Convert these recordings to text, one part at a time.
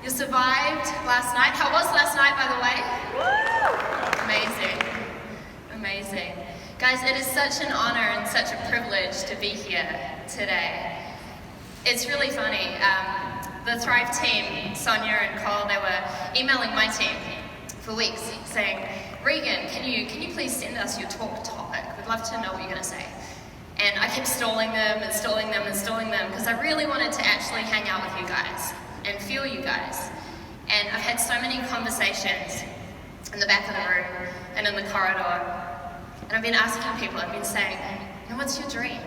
You survived last night. How was last night, by the way? Amazing. Amazing. Guys, it is such an honor and such a privilege to be here today. It's really funny. The Thrive team, Sonia and Cole, they were emailing my team for weeks saying, Regan, can you please send us your talk topic? We'd love to know what you're going to say. And I kept stalling them because I really wanted to actually hang out with you guys and feel you guys. And I've had so many conversations in the back of the room and in the corridor. And I've been asking people, I've been saying, what's your dream?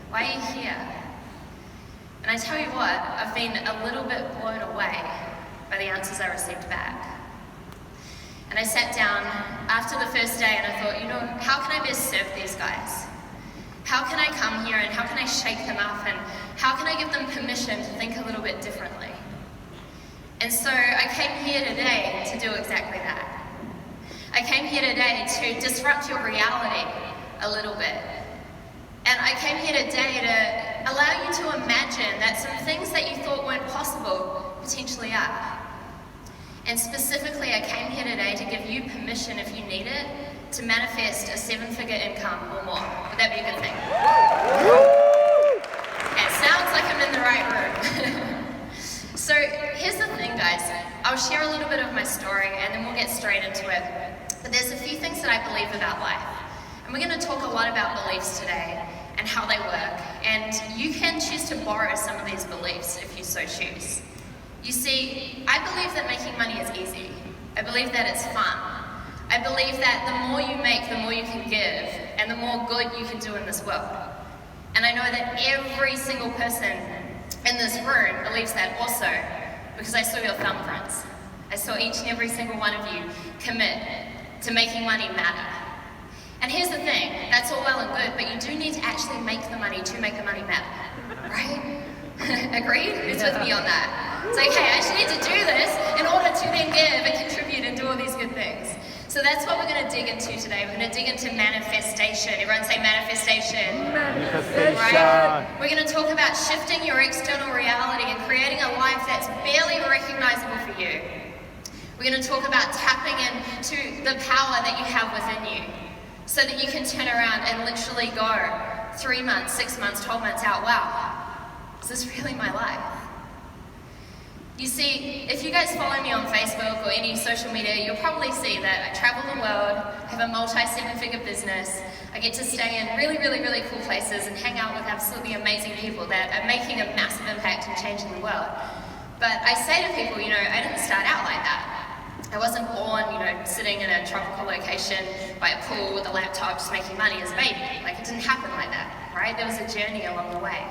Why are you here? And I tell you what, I've been a little bit blown away by the answers I received back. And I sat down after the first day and I thought, how can I best serve these guys? How can I come here and how can I shake them up and how can I give them permission to think a little bit differently? And so I came here today to do exactly that. I came here today to disrupt your reality a little bit. And I came here today to allow you to imagine that some things that you thought weren't possible potentially are. And specifically, I came here today to give you permission, if you need it, to manifest a 7-figure income or more. Would that be a good thing? It sounds like I'm in the right room. So here's the thing, guys. I'll share a little bit of my story and then we'll get straight into it. But there's a few things that I believe about life. And we're going to talk a lot about beliefs today and how they work. And you can choose to borrow some of these beliefs if you so choose. You see, I believe that making money is easy. I believe that it's fun. I believe that the more you make, the more you can give, and the more good you can do in this world. And I know that every single person in this room believes that also, because I saw your thumbprints. I saw each and every single one of you commit to making money matter. And here's the thing, that's all well and good, but you do need to actually make the money to make the money matter, right? Agreed? Who's with me on that? It's like, hey, I actually need to do this in order to then give and contribute and do all these good things. So that's what we're going to dig into today. We're going to dig into manifestation. Everyone say manifestation. Manifestation. Right? We're going to talk about shifting your external reality and creating a life that's barely recognizable for you. We're going to talk about tapping into the power that you have within you so that you can turn around and literally go 3 months, 6 months, 12 months out. Wow, is this really my life? You see, if you guys follow me on Facebook or any social media, you'll probably see that I travel the world, have a multi-7-figure business, I get to stay in really, really, really cool places and hang out with absolutely amazing people that are making a massive impact and changing the world. But I say to people, I didn't start out like that. I wasn't born, sitting in a tropical location by a pool with a laptop just making money as a baby. Like, it didn't happen like that, right? There was a journey along the way.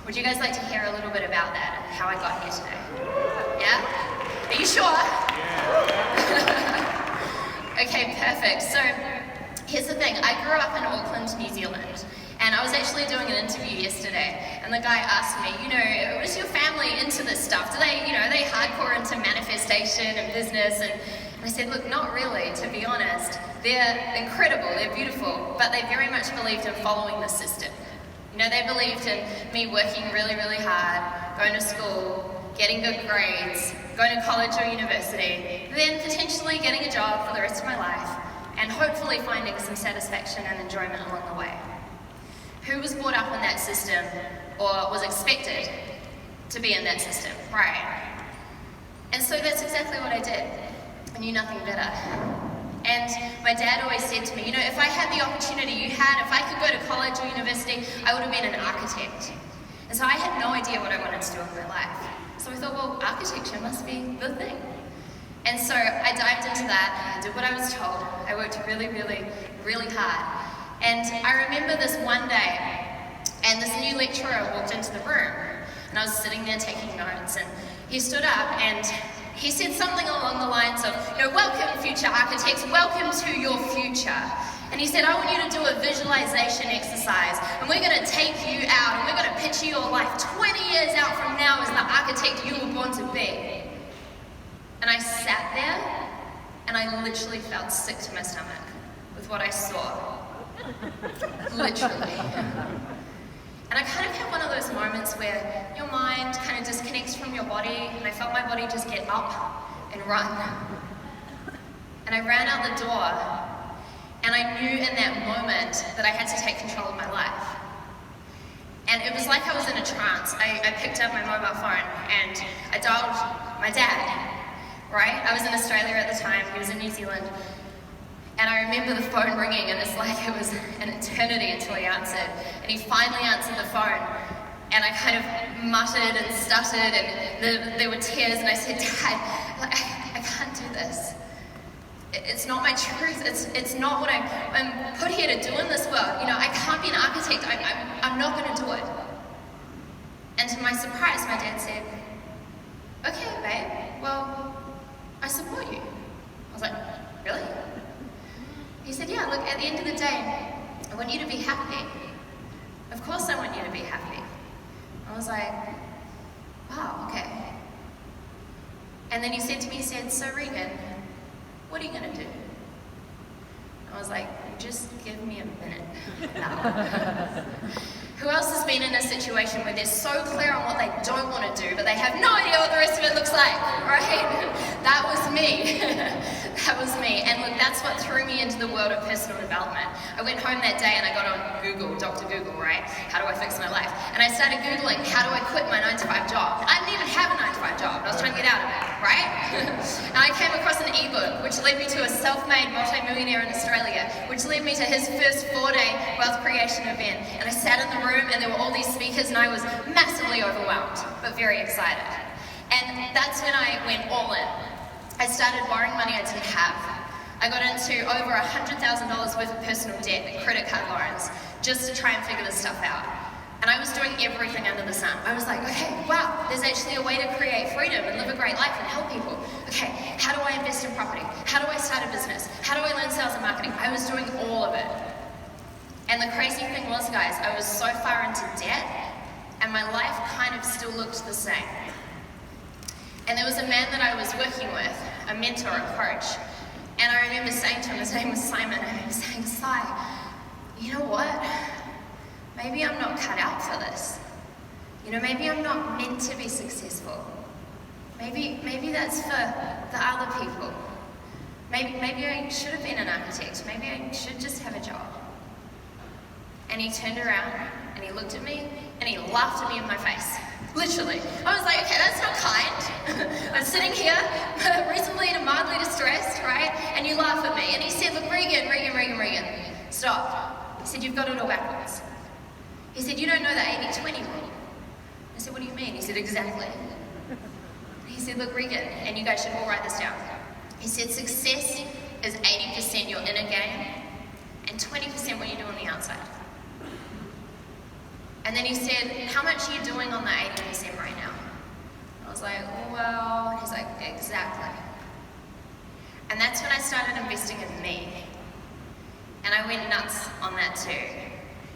Would you guys like to hear a little bit about that and how I got here today? Yeah? Are you sure? Yeah. Okay, perfect. So, here's the thing. I grew up in Auckland, New Zealand. And I was actually doing an interview yesterday, and the guy asked me, was your family into this stuff? Do they, are they hardcore into manifestation and business? And I said, look, not really, to be honest. They're incredible, they're beautiful, but they very much believed in following the system. They believed in me working really, really hard, going to school, getting good grades, going to college or university, then potentially getting a job for the rest of my life, and hopefully finding some satisfaction and enjoyment along the way. Who was brought up in that system or was expected to be in that system, right? And so that's exactly what I did. I knew nothing better. And my dad always said to me, if I had the opportunity you had, if I could go to college or university, I would have been an architect. And so I had no idea what I wanted to do with my life. So I thought, well, architecture must be the thing. And so I dived into that, I did what I was told. I worked really, really, really hard. And I remember this one day, and this new lecturer walked into the room, and I was sitting there taking notes, and he stood up and he said something along the lines of, welcome future architects, welcome to your future. And he said, I want you to do a visualization exercise, and we're going to take you out, and we're going to picture your life 20 years out from now as the architect you were born to be. And I sat there, and I literally felt sick to my stomach with what I saw. Literally. And I kind of had one of those moments where your mind kind of disconnects from your body, and I felt my body just get up and run. And I ran out the door, and I knew in that moment that I had to take control of my life. And it was like I was in a trance. I picked up my mobile phone and I dialed my dad, right? I was in Australia at the time, he was in New Zealand. And I remember the phone ringing, and it's like it was an eternity until he answered. And he finally answered the phone, and I kind of muttered and stuttered, and there were tears, and I said, Dad, I can't do this. It's not my truth. It's not what I'm put here to do in this world. You know, I can't be an architect. I'm not going to do it. And to my surprise, my dad said, okay, babe, well, I support you. I was like, really? He said, yeah, look, at the end of the day, I want you to be happy. Of course I want you to be happy. I was like, wow, okay. And then he said to me, so Regan, what are you going to do? I was like, just give me a minute. No. Who else has been in a situation where they're so clear on what they don't want to do, but they have no idea what the rest of it looks like, right? That was me. That was me. And look, that's what threw me into the world of personal development. I went home that day and I got on Google, Dr. Google, right? How do I fix my life? And I started Googling, how do I quit my 9-to-5 job? I didn't even have a 9-to-5 job. I was trying to get out of it, right? And I came across an ebook, which led me to a self-made multi-millionaire in Australia, which led me to his first 4-day wealth creation event. And I sat in the room and there were all these speakers and I was massively overwhelmed, but very excited. And that's when I went all in. I started borrowing money I didn't have. I got into over $100,000 worth of personal debt and credit card loans just to try and figure this stuff out. And I was doing everything under the sun. I was like, okay, wow, there's actually a way to create freedom and live a great life and help people. Okay, how do I invest in property? How do I start a business? How do I learn sales and marketing? I was doing all of it. And the crazy thing was, guys, I was so far into debt and my life kind of still looked the same. And there was a man that I was working with, a mentor, a coach, and I remember saying to him, his name was Simon, and he was saying, Si, you know what? Maybe I'm not cut out for this. You know, maybe I'm not meant to be successful. Maybe that's for the other people. Maybe I should have been an architect. Maybe I should just have a job. And he turned around and he looked at me and he laughed at me in my face. Literally. I was like, okay, that's not kind. I'm sitting here, reasonably and mildly distressed, right? And you laugh at me. And he said, look, Regan, stop. He said, you've got it all backwards. He said, you don't know the 80-20 rule. I said, what do you mean? He said, exactly. He said, look, Regan, and you guys should all write this down. He said, success is 80% your inner game and 20% what you do on the outside. And then he said, how much are you doing on the 80% right now? I was like, oh, well, he's like, exactly. And that's when I started investing in me. And I went nuts on that too.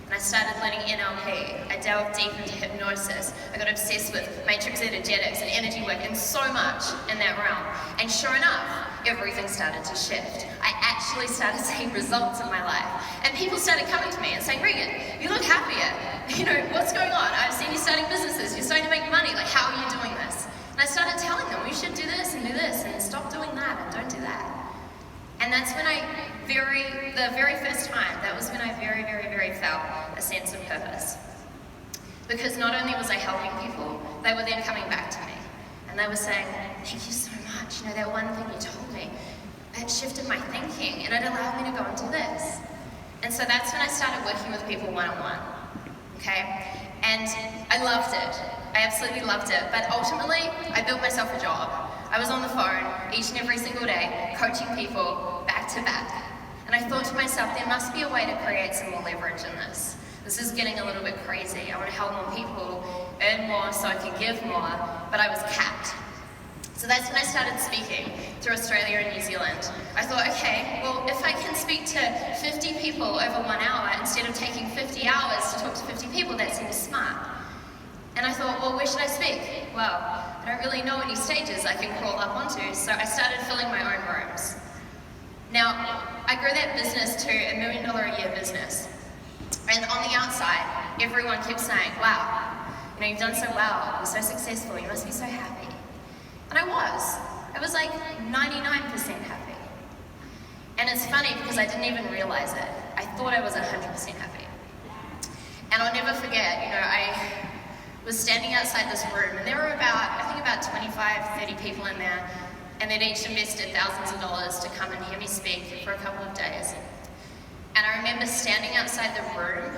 And I started learning NLP. I delved deep into hypnosis. I got obsessed with matrix energetics and energy work and so much in that realm. And sure enough, everything started to shift. I actually started seeing results in my life. And people started coming to me and saying, Regan, you look happier. You know, what's going on? I've seen you starting businesses. You're starting to make money. Like, how are you doing this? And I started telling them, we should do this and stop doing that and don't do that. And that's when the very first time, that was when I very, very, very felt a sense of purpose. Because not only was I helping people, they were then coming back to me. And they were saying, thank you so much. You know, that one thing you told me, it shifted my thinking and it allowed me to go and do this. And so that's when I started working with people one-on-one. Okay? And I loved it. I absolutely loved it. But ultimately, I built myself a job. I was on the phone each and every single day, coaching people back to back. And I thought to myself, there must be a way to create some more leverage in this. This is getting a little bit crazy. I want to help more people, earn more so I can give more, but I was capped. So that's when I started speaking through Australia and New Zealand. I thought, okay, well, if I can speak to 50 people over 1 hour instead of taking 50 hours to talk to 50 people, that seems smart. And I thought, well, where should I speak? Well, I don't really know any stages I can crawl up onto, so I started filling my own rooms. Now, I grew that business to $1 million a year business. And on the outside, everyone kept saying, wow, you've done so well, you're so successful, you must be so happy. And I was. I was like 99% happy. And it's funny because I didn't even realize it. I thought I was 100% happy. And I'll never forget, I was standing outside this room, and there were about 25, 30 people in there, and they'd each invested thousands of dollars to come and hear me speak for a couple of days. And I remember standing outside the room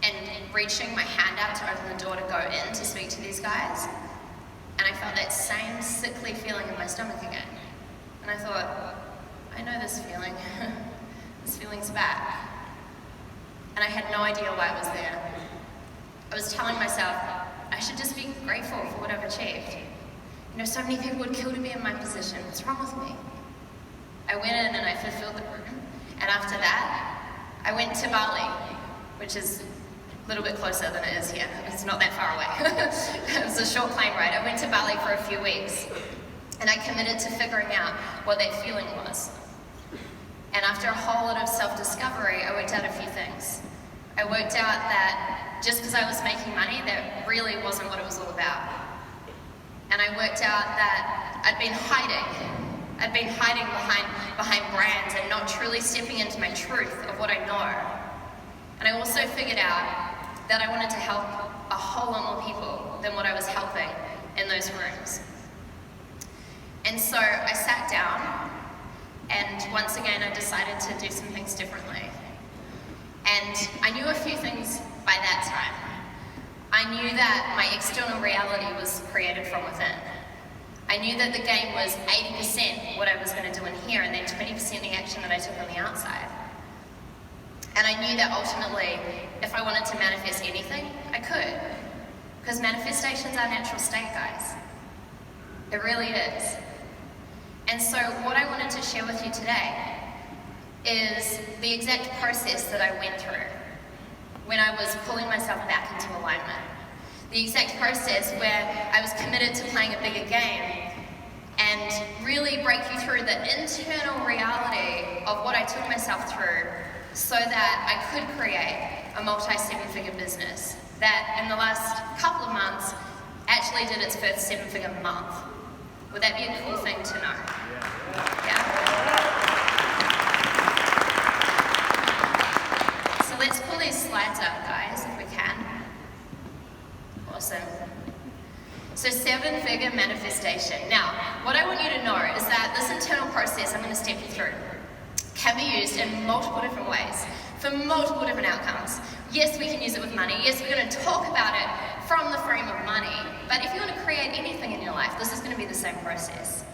and reaching my hand out to open the door to go in to speak to these guys, and I felt that same sickly feeling in my stomach again. And I thought, I know this feeling. This feeling's back. And I had no idea why it was there. I was telling myself, I should just be grateful for what I've achieved. So many people would kill to be in my position. What's wrong with me? I went in and I fulfilled the room. And after that, I went to Bali, which is a little bit closer than it is here. It's not that far away. It was a short plane ride. I went to Bali for a few weeks, and I committed to figuring out what that feeling was. And after a whole lot of self-discovery, I worked out a few things. I worked out that just because I was making money, that really wasn't what it was all about. And I worked out that I'd been hiding behind brands and not truly stepping into my truth of what I know. And I also figured out that I wanted to help a whole lot more people than what I was helping in those rooms. And so I sat down, and once again I decided to do some things differently. And I knew a few things by that time. I knew that my external reality was created from within. I knew that the game was 80% what I was going to do in here, and then 20% the action that I took on the outside. And I knew that ultimately, if I wanted to manifest anything, I could. Because manifestation's our natural state, guys. It really is. And so what I wanted to share with you today is the exact process that I went through when I was pulling myself back into alignment. The exact process where I was committed to playing a bigger game and really break you through the internal reality of what I took myself through so that I could create a multi-seven-figure business that in the last couple of months actually did its first seven-figure month. Would that be a cool thing to know? Yeah? So let's pull these slides up, guys, if we can. Awesome. So seven-figure manifestation. Now, what I want you to know is that this internal process I'm going to step you through can be used in multiple different ways for multiple different outcomes. Yes, we can use it with money. Yes, we're going to talk about it from the frame of money. But if you want to create anything in your life, this is going to be the same process.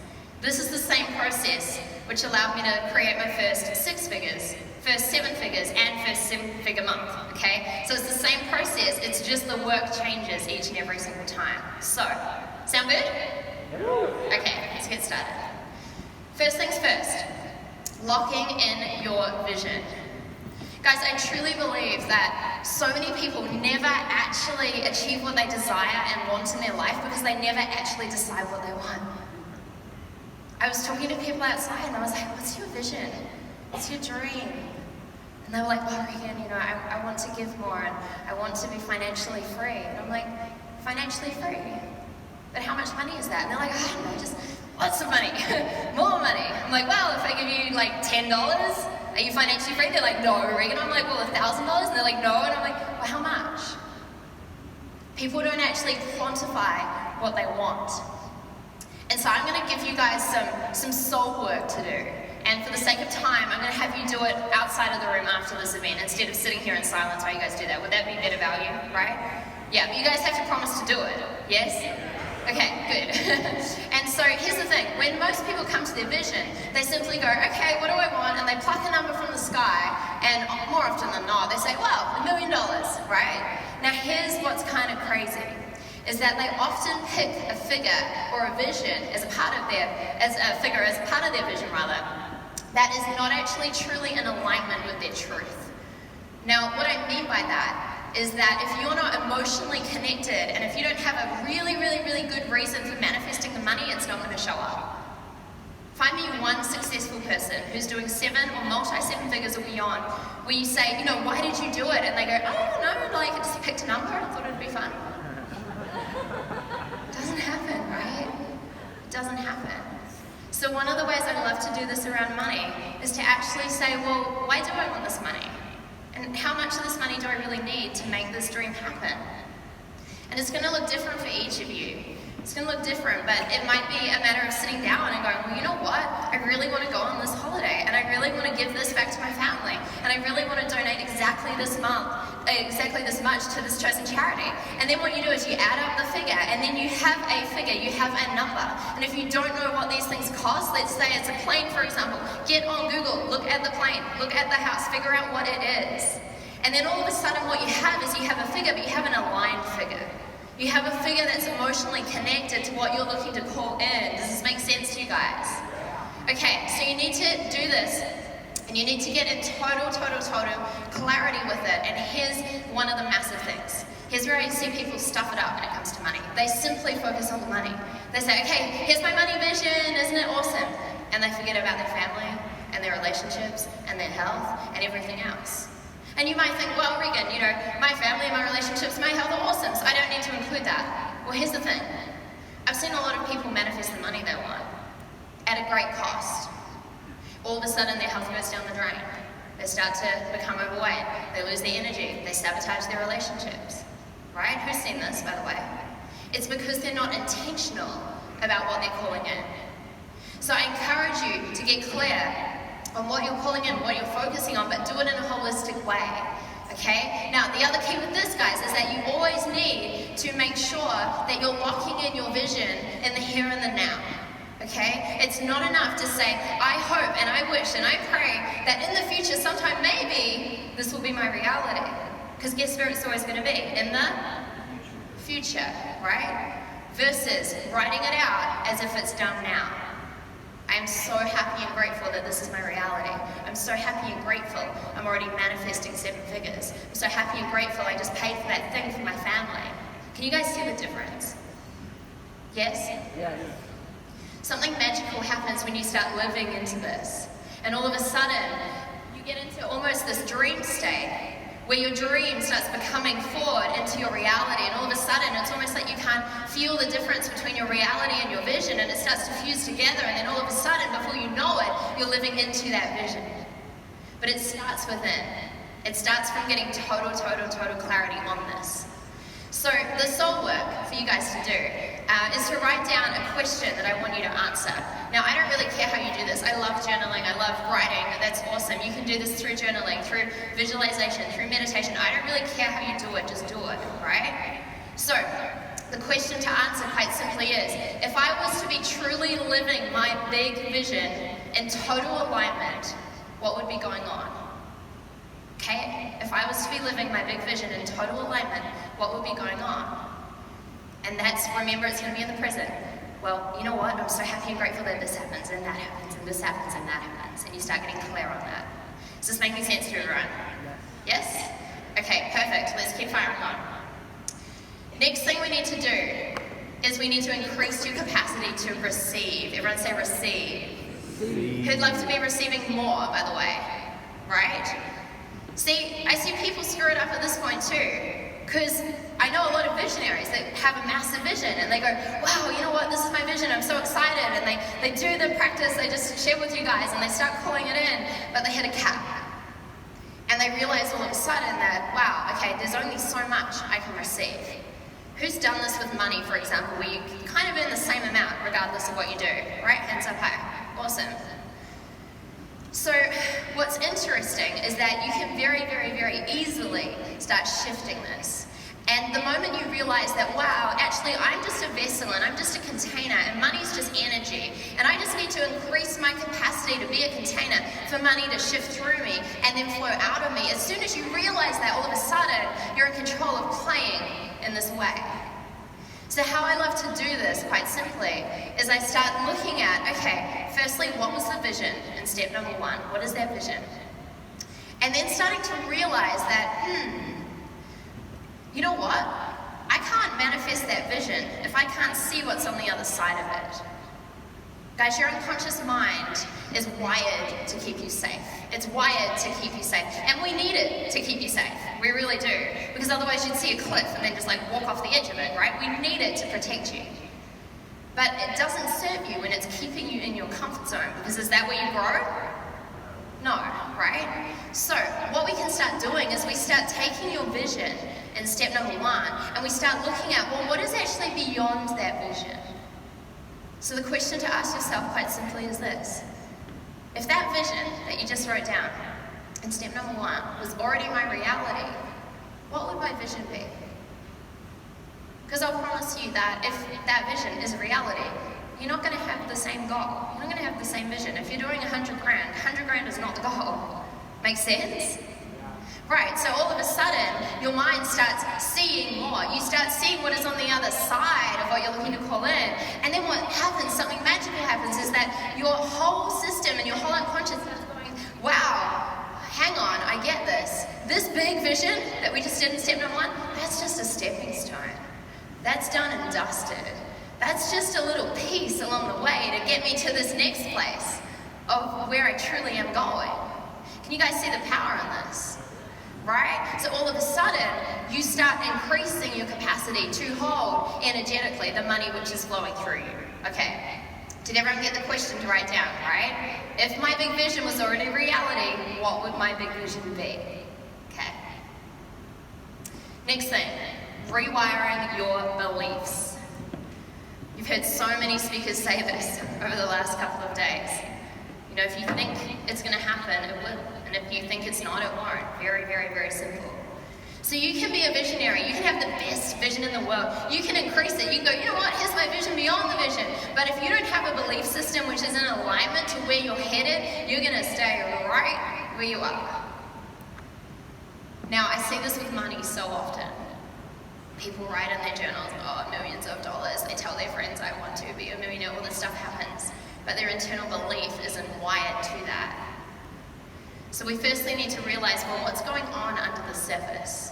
This is the same process which allowed me to create my first 6 figures, first 7 figures, and first 7-figure month, okay? So it's the same process, it's just the work changes each and every single time. So, sound good? Okay, let's get started. First things first, locking in your vision. Guys, I truly believe that so many people never actually achieve what they desire and want in their life because they never actually decide what they want. I was talking to people outside and I was like, what's your vision? What's your dream? And they were like, oh, Regan, I want to give more and I want to be financially free. And I'm like, financially free? But how much money is that? And they're like, oh, no, just lots of money, more money. I'm like, well, if I give you like $10, are you financially free? They're like, no, Regan. I'm like, well, $1,000? And they're like, no. And I'm like, well, how much? People don't actually quantify what they want. And so I'm going to give you guys some soul work to do. And for the sake of time, I'm going to have you do it outside of the room after this event instead of sitting here in silence while you guys do that. Would that be better value, right? Yeah, but you guys have to promise to do it. Yes? Okay, good. And so here's the thing. When most people come to their vision, they simply go, okay, what do I want? And they pluck a number from the sky. And more often than not, they say, well, $1 million, right? Now here's what's kind of crazy. Is that they often pick a figure or a vision as a part of their vision rather, that is not actually truly in alignment with their truth. Now, what I mean by that is that if you're not emotionally connected and if you don't have a really, really, really good reason for manifesting the money, it's not going to show up. Find me one successful person who's doing 7 or multi-7 figures or beyond, where you say, why did you do it? And they go, oh, no, I just picked a number, I thought it'd be fun. It doesn't happen, right? It doesn't happen. So one of the ways I love to do this around money is to actually say, well, why do I want this money? And how much of this money do I really need to make this dream happen? And it's going to look different for each of you. It's going to look different, but it might be a matter of sitting down and going, well, you know what? I really want to go on this holiday, and I really want to give this back to my family, and I really want to donate exactly this much to this chosen charity. And then what you do is you add up the figure, and then you have a figure, you have a number. And if you don't know what these things cost, let's say it's a plane, for example, get on Google, look at the plane, look at the house, figure out what it is. And then all of a sudden what you have is you have a figure, but you have an aligned figure. You have a figure that's emotionally connected to what you're looking to call in. Does this make sense to you guys? Okay, so you need to do this, and you need to get in total clarity with it. And here's one of the massive things. Here's where I see people stuff it up when it comes to money. They simply focus on the money. They say, okay, here's my money vision, isn't it awesome? And they forget about their family, and their relationships, and their health, and everything else. And you might think, well, Regan, my family, my relationships, my health are awesome, so I don't need to include that. Well, here's the thing. I've seen a lot of people manifest the money they want at a great cost. All of a sudden, their health goes down the drain. They start to become overweight. They lose their energy. They sabotage their relationships. Right? Who's seen this, by the way? It's because they're not intentional about what they're calling in. So I encourage you to get clear on what you're calling in, what you're focusing on, but do it in a holistic way, okay? Now, the other key with this, guys, is that you always need to make sure that you're locking in your vision in the here and the now, okay? It's not enough to say, I hope and I wish and I pray that in the future, sometime maybe, this will be my reality. Because guess where it's always going to be? In the future, right? Versus writing it out as if it's done now. I'm so happy and grateful that this is my reality. I'm so happy and grateful I'm already manifesting 7 figures. I'm so happy and grateful I just paid for that thing for my family. Can you guys see the difference? Yes? Yeah. Something magical happens when you start living into this. And all of a sudden, you get into almost this dream state where your dream starts becoming forward into your reality, and all of a sudden it's almost like you can't feel the difference between your reality and your vision, and it starts to fuse together, and then all of a sudden, before you know it, you're living into that vision. But it starts within. It starts from getting total clarity on this. So the soul work for you guys to do is to write down a question that I want you to answer. Now, I don't really care how you do this. I love journaling. I love writing. That's awesome. You can do this through journaling, through visualization, through meditation. I don't really care how you do it. Just do it, right? So the question to answer quite simply is, if I was to be truly living my big vision in total alignment, what would be going on? Okay? If I was to be living my big vision in total alignment, what would be going on? And that's, remember, it's going to be in the present. Well, you know what? I'm so happy and grateful that this happens, and that happens, and this happens, and that happens. And you start getting clear on that. Is this making sense to everyone? Yes? Okay, perfect. Let's keep firing on. Next thing we need to do is we need to increase your capacity to receive. Everyone say receive. Who'd love to be receiving more, by the way? Right? See, I see people screw it up at this point too. Because I know a lot of visionaries that have a massive vision and they go, wow, you know what, this is my vision, I'm so excited. And they do the practice they just shared with you guys and they start calling it in, but they hit a cap. And they realize all of a sudden that, wow, okay, there's only so much I can receive. Who's done this with money, for example, where you kind of earn the same amount regardless of what you do, right? Hands up high. Awesome. So what's interesting is that you can very easily start shifting this. And the moment you realize that, wow, actually I'm just a vessel and I'm just a container and money's just energy and I just need to increase my capacity to be a container for money to shift through me and then flow out of me. As soon as you realize that, all of a sudden you're in control of playing in this way. So how I love to do this, quite simply, is I start looking at, okay, firstly, what was the vision in step number 1? What is that vision? And then starting to realize that, you know what? I can't manifest that vision if I can't see what's on the other side of it. Guys, your unconscious mind is wired to keep you safe. It's wired to keep you safe. And we need it to keep you safe. We really do. Because otherwise you'd see a cliff and then just like walk off the edge of it, right? We need it to protect you. But it doesn't serve you when it's keeping you in your comfort zone. Because is that where you grow? No, right? So what we can start doing is we start taking your vision in step number 1 and we start looking at, well, what is actually beyond that vision? So the question to ask yourself quite simply is this. If that vision that you just wrote down in step number 1 was already my reality, what would my vision be? Because I'll promise you that if that vision is a reality, you're not going to have the same goal. You're not going to have the same vision. If you're doing 100 grand, 100 grand is not the goal. Make sense? Right, so all of a sudden, your mind starts seeing more. You start seeing what is on the other side of what you're looking to call in. And then what happens, something magical happens, is that your whole system and your whole unconscious is going, wow, hang on, I get this. This big vision that we just did in step number 1, that's just a stepping stone. That's done and dusted. That's just a little piece along the way to get me to this next place of where I truly am going. Can you guys see the power in this? Right? So all of a sudden, you start increasing your capacity to hold energetically the money which is flowing through you. Okay. Did everyone get the question to write down, right? If my big vision was already reality, what would my big vision be? Okay. Next thing, rewiring your beliefs. You've heard so many speakers say this over the last couple of days. You know, if you think it's going to happen, it will. And if you think it's not, it won't. Very, very, very simple. So you can be a visionary. You can have the best vision in the world. You can increase it. You can go, you know what, here's my vision beyond the vision. But if you don't have a belief system which is in alignment to where you're headed, you're going to stay right where you are. Now, I see this with money so often. People write in their journals, oh, millions of dollars. They tell their friends, I want to be a millionaire. All this stuff happens. But their internal belief isn't wired to that. So we firstly need to realize, well, what's going on under the surface?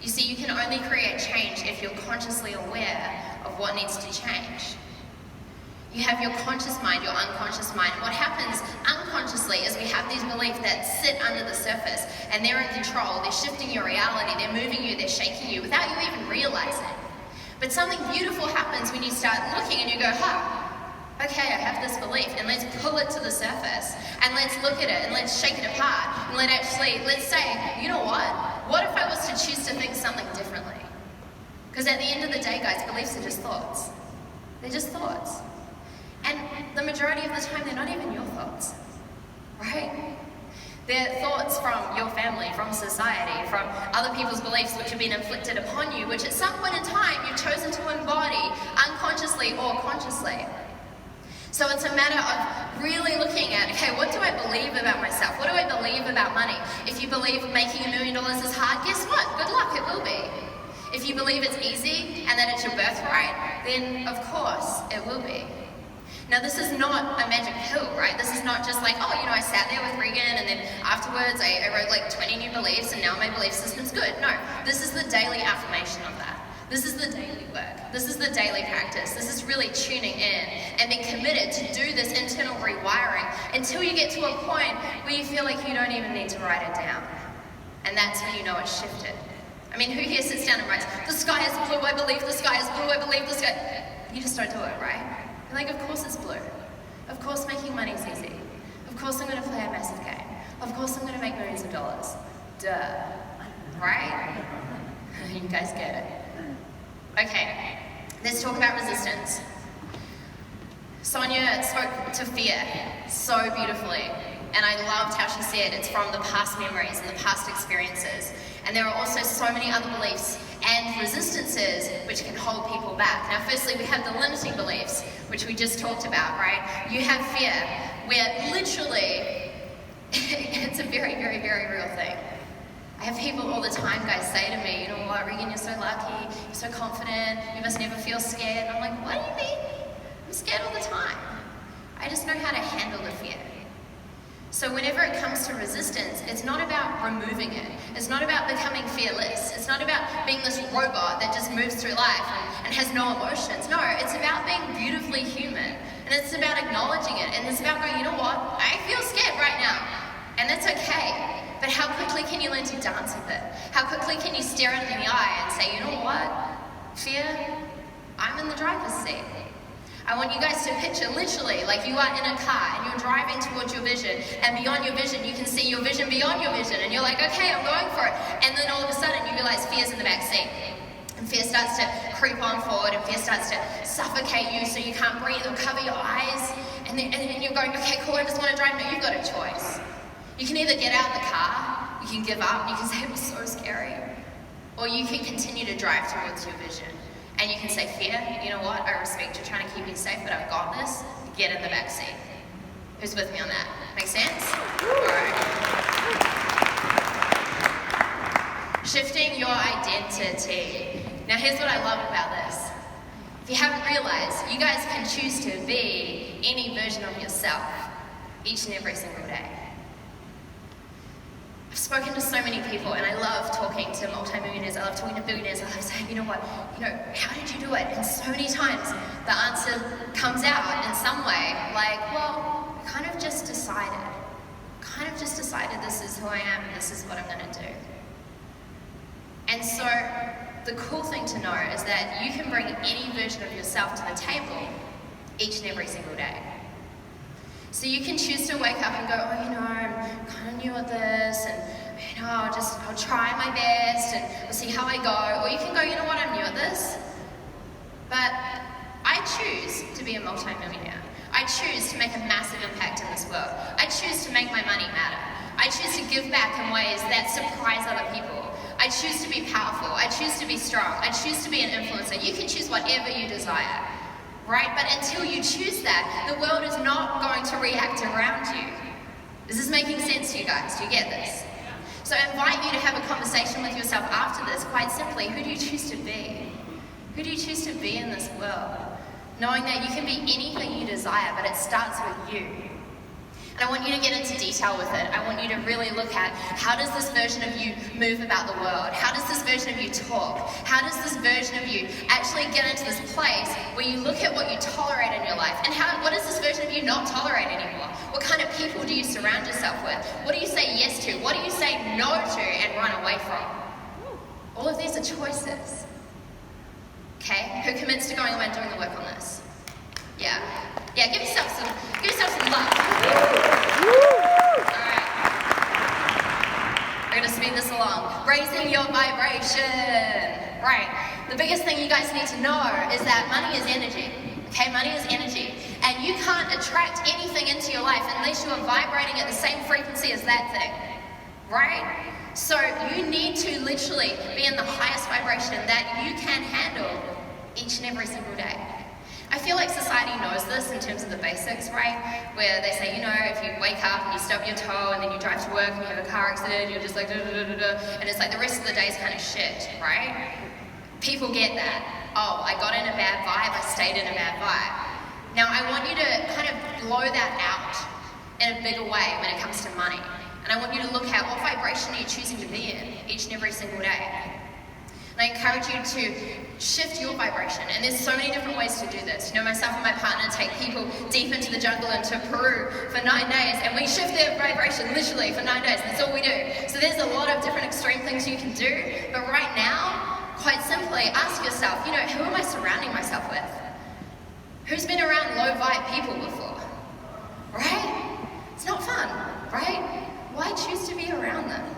You see, you can only create change if you're consciously aware of what needs to change. You have your conscious mind, your unconscious mind. What happens unconsciously is we have these beliefs that sit under the surface and they're in control, they're shifting your reality, they're moving you, they're shaking you without you even realizing. But something beautiful happens when you start looking and you go, okay, I have this belief, and let's pull it to the surface, and let's look at it, and let's shake it apart, and let's say, you know what if I was to choose to think something differently? Because at the end of the day, guys, beliefs are just thoughts. They're just thoughts. And the majority of the time, they're not even your thoughts, right? They're thoughts from your family, from society, from other people's beliefs which have been inflicted upon you, which at some point in time, you've chosen to embody unconsciously or consciously. So it's a matter of really looking at, okay, what do I believe about myself? What do I believe about money? If you believe making $1 million is hard, guess what? Good luck, it will be. If you believe it's easy and that it's your birthright, then of course it will be. Now this is not a magic pill, right? This is not just like, oh, you know, I sat there with Regan and then afterwards I wrote like 20 new beliefs and now my belief system's good. No, this is the daily affirmation of that. This is the daily work. This is the daily practice. This is really tuning in and being committed to do this internal rewiring until you get to a point where you feel like you don't even need to write it down. And that's when you know it's shifted. I mean, who here sits down and writes, the sky is blue, I believe the sky is blue, I believe the sky. You just don't do it, right? You're like, of course it's blue. Of course making money is easy. Of course I'm going to play a massive game. Of course I'm going to make millions of dollars. Duh. Right? You guys get it. Okay, let's talk about resistance. Sonia spoke to fear so beautifully, and I loved how she said it's from the past memories and the past experiences. And there are also so many other beliefs and resistances which can hold people back. Now, firstly, we have the limiting beliefs, which we just talked about, right? You have fear, where literally, it's a very, very, very real thing. I have people all the time, guys, say to me, you know what, Regan, you're so lucky, you're so confident, you must never feel scared. And I'm like, what do you mean? I'm scared all the time. I just know how to handle the fear. So whenever it comes to resistance, it's not about removing it. It's not about becoming fearless. It's not about being this robot that just moves through life and has no emotions. No, it's about being beautifully human. And And it's about acknowledging it. And it's about going, you know what? I feel scared right now. And that's okay. But how quickly can you learn to dance with it? How quickly can you stare it in the eye and say, you know what? Fear, I'm in the driver's seat. I want you guys to picture literally like you are in a car and you're driving towards your vision, and beyond your vision you can see your vision beyond your vision, and you're like, okay, I'm going for it. And then all of a sudden you realize fear's in the back seat. And fear starts to creep on forward, and fear starts to suffocate you so you can't breathe or cover your eyes. And then you're going, okay, cool, I just want to drive. No, you've got a choice. You can either get out of the car, you can give up, and you can say, it was so scary. Or you can continue to drive towards your vision. And you can say, fear, you know what, I respect you trying to keep me safe, but I've got this. Get in the back seat. Who's with me on that? Make sense? Alright. Shifting your identity. Now here's what I love about this. If you haven't realized, you guys can choose to be any version of yourself each and every single day. I've spoken to so many people, and I love talking to multi-millionaires, I love talking to billionaires. I love saying, you know what, how did you do it? And so many times the answer comes out in some way, like, well, I kind of just decided this is who I am and this is what I'm going to do. And so the cool thing to know is that you can bring any version of yourself to the table each and every single day. So you can choose to wake up and go, oh, I'm kind of new at this, and I'll try my best and we'll see how I go. Or you can go, you know what, I'm new at this, but I choose to be a multi-millionaire. I choose to make a massive impact in this world. I choose to make my money matter. I choose to give back in ways that surprise other people. I choose to be powerful. I choose to be strong. I choose to be an influencer. You can choose whatever you desire. Right? But until you choose that, the world is not going to react around you. Is this making sense to you guys? Do you get this? So I invite you to have a conversation with yourself after this, quite simply. Who do you choose to be? Who do you choose to be in this world? Knowing that you can be anything you desire, but it starts with you. And I want you to get into detail with it. I want you to really look at, how does this version of you move about the world? How does this version of you talk? How does this version of you actually get into this place where you look at what you tolerate in your life? And what does this version of you not tolerate anymore? What kind of people do you surround yourself with? What do you say yes to? What do you say no to and run away from? All of these are choices. Okay? Who commits to going away and doing the work on this? Yeah, give yourself some love. Alright. We're gonna speed this along. Raising your vibration. Right. The biggest thing you guys need to know is that money is energy. Okay, money is energy. And you can't attract anything into your life unless you are vibrating at the same frequency as that thing. Right? So you need to literally be in the highest vibration that you can handle each and every single day. I feel like society knows this in terms of the basics, right? Where they say, if you wake up and you stub your toe and then you drive to work and you have a car accident, you're just like, and it's like the rest of the day is kind of shit, right? People get that. Oh, I got in a bad vibe, I stayed in a bad vibe. Now, I want you to kind of blow that out in a bigger way when it comes to money. And I want you to look at what vibration are you choosing to be in each and every single day. And I encourage you to shift your vibration. And there's so many different ways to do this. Myself and my partner take people deep into the jungle into Peru for 9 days, and we shift their vibration literally for 9 days. That's all we do. So there's a lot of different extreme things you can do. But right now, quite simply, ask yourself, who am I surrounding myself with? Who's been around low vibe people before? Right? It's not fun, right? Why choose to be around them?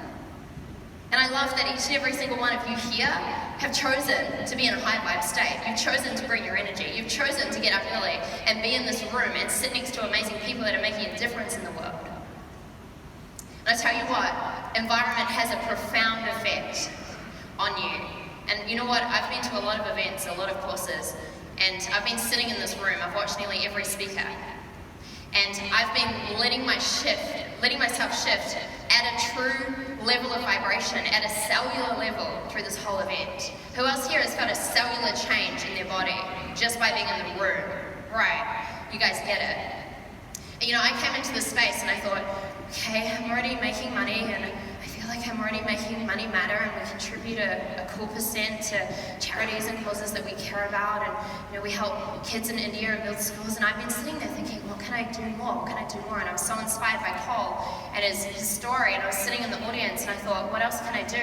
And I love that each and every single one of you here have chosen to be in a high vibe state. You've chosen to bring your energy. You've chosen to get up early and be in this room and sit next to amazing people that are making a difference in the world. And I tell you what, environment has a profound effect on you. And you know what, I've been to a lot of events, a lot of courses, and I've been sitting in this room, I've watched nearly every speaker. And I've been letting myself shift at a true level of vibration, at a cellular level through this whole event. Who else here has felt a cellular change in their body just by being in the room? Right, you guys get it. And I came into this space and I thought, okay, I'm already making money and I feel like I'm already making money matter, and we contribute a cool percent to charities and causes that we care about, and we help kids in India and build schools. And I've been sitting there thinking, what can I do more? What can I do more? And I was so inspired by Cole and his story, and I was sitting in the audience and I thought, what else can I do?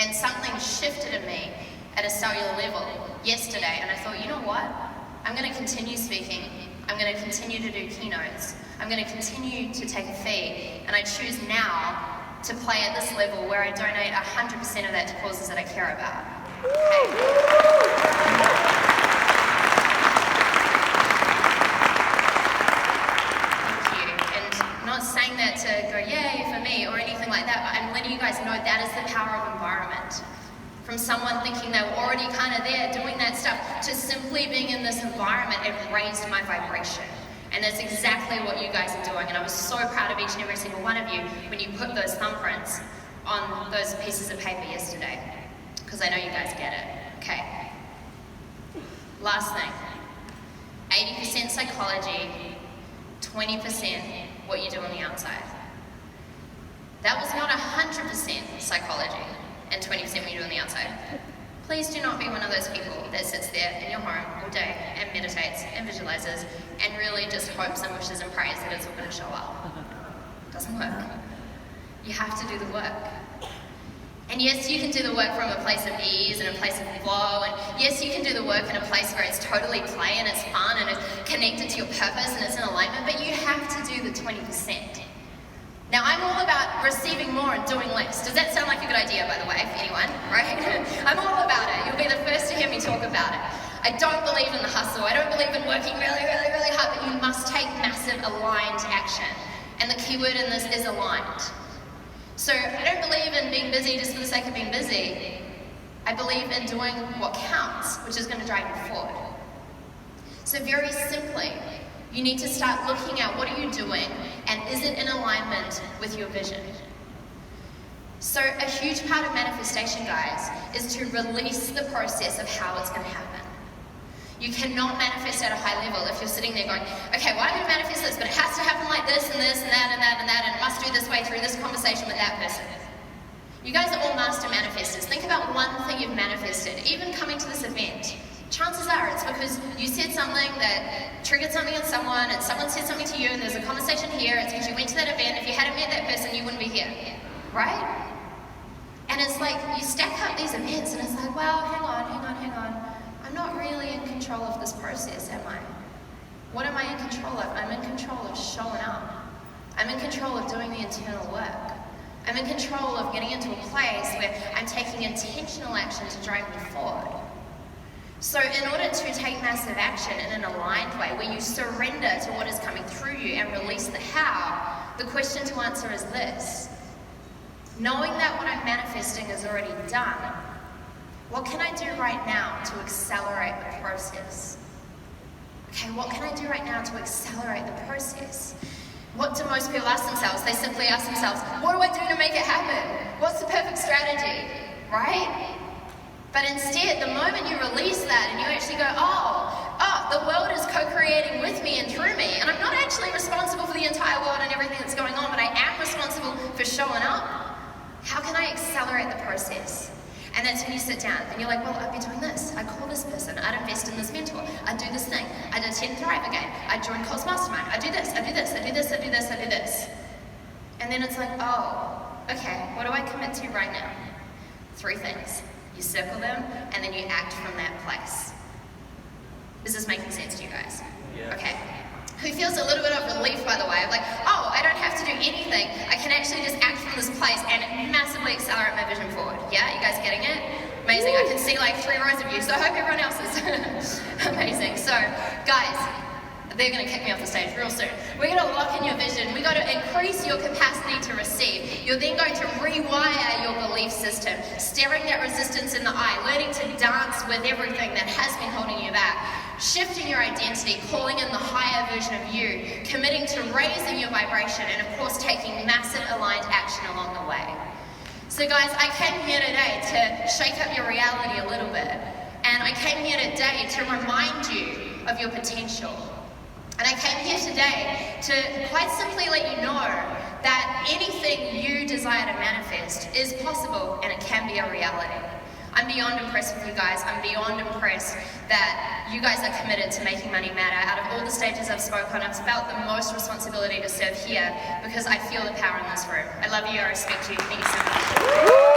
And something shifted in me at a cellular level yesterday, and I thought, you know what? I'm going to continue speaking. I'm going to continue to do keynotes. I'm going to continue to take a fee, and I choose now to play at this level where I donate 100% of that to causes that I care about. Thank you. And I'm not saying that to go, yay, for me, or anything like that, but I'm letting you guys know that is the power of environment. From someone thinking they were already kind of there doing that stuff, to simply being in this environment, it raised my vibration. And that's exactly what you guys are doing. And I was so proud of each and every single one of you when you put those thumbprints on those pieces of paper yesterday. Because I know you guys get it. Okay. Last thing. 80% psychology, 20% what you do on the outside. That was not 100% psychology and 20% what you do on the outside. Please do not be one of those people that sits there in your home all day and meditates and visualizes and really just hopes and wishes and prays that it's all going to show up. It doesn't work. You have to do the work. And yes, you can do the work from a place of ease and a place of flow, and yes, you can do the work in a place where it's totally play and it's fun and it's connected to your purpose and it's in alignment, but you have to do the 20%. Now, I'm all about receiving more and doing less. Does that sound like a good idea, by the way, for anyone, right? I'm all about it. You'll be the first to hear me talk about it. I don't believe in the hustle. I don't believe in working really, really, really hard, but you must take massive aligned action. And the key word in this is aligned. So I don't believe in being busy just for the sake of being busy. I believe in doing what counts, which is going to drive you forward. So very simply, you need to start looking at what are you doing and is it in alignment with your vision? So a huge part of manifestation, guys, is to release the process of how it's going to happen. You cannot manifest at a high level if you're sitting there going, okay, well, I'm going to manifest this, but it has to happen like this and this and that and that and that, and it must do this way through this conversation with that person. You guys are all master manifestors. Think about one thing you've manifested, even coming to this event. Chances are it's because you said something that triggered something in someone, and someone said something to you, and there's a conversation here. It's because you went to that event. If you hadn't met that person, you wouldn't be here, right? And it's like you stack up these events, and it's like, well, hang on. I'm not really in control of this process, am I? What am I in control of? I'm in control of showing up. I'm in control of doing the internal work. I'm in control of getting into a place where I'm taking intentional action to drive me forward. So in order to take massive action in an aligned way, where you surrender to what is coming through you and release the how, the question to answer is this. Knowing that what I'm manifesting is already done, what can I do right now to accelerate the process? Okay, what can I do right now to accelerate the process? What do most people ask themselves? They simply ask themselves, what do I do to make it happen? What's the perfect strategy, right? But instead, the moment you release that and you actually go, the world is co-creating with me and through me, and I'm not actually responsible for the entire world and everything that's going on, but I am responsible for showing up. How can I accelerate the process? And that's when you sit down and you're like, well, I'd be doing this. I'd call this person. I'd invest in this mentor. I'd do this thing. I'd attend Thrive again. I'd join Cole's Mastermind. I'd do this. I'd do this. I'd do this. I'd do this. I'd do this. And then it's like, okay, what do I commit to right now? 3 things. You circle them, and then you act from that place. Is this making sense to you guys? Yeah. Okay. Who feels a little bit of relief, by the way, like, I don't have to do anything. I can actually just act from this place and massively accelerate my vision forward. Yeah, you guys getting it? Amazing. I can see like 3 rows of you, so I hope everyone else is. Amazing. So, guys, they're going to kick me off the stage real soon. We're going to lock in your vision. We're going to increase your capacity to receive. You're then going to rewire your belief system, staring that resistance in the eye, learning to dance with everything that has been holding you back, shifting your identity, calling in the higher version of you, committing to raising your vibration, and of course taking massive aligned action along the way. So guys, I came here today to shake up your reality a little bit, and I came here today to remind you of your potential. And I came here today to quite simply let you know that anything you desire to manifest is possible and it can be a reality. I'm beyond impressed with you guys. I'm beyond impressed that you guys are committed to making money matter. Out of all the stages I've spoken on, I've felt the most responsibility to serve here because I feel the power in this room. I love you. I respect you. Thank you so much.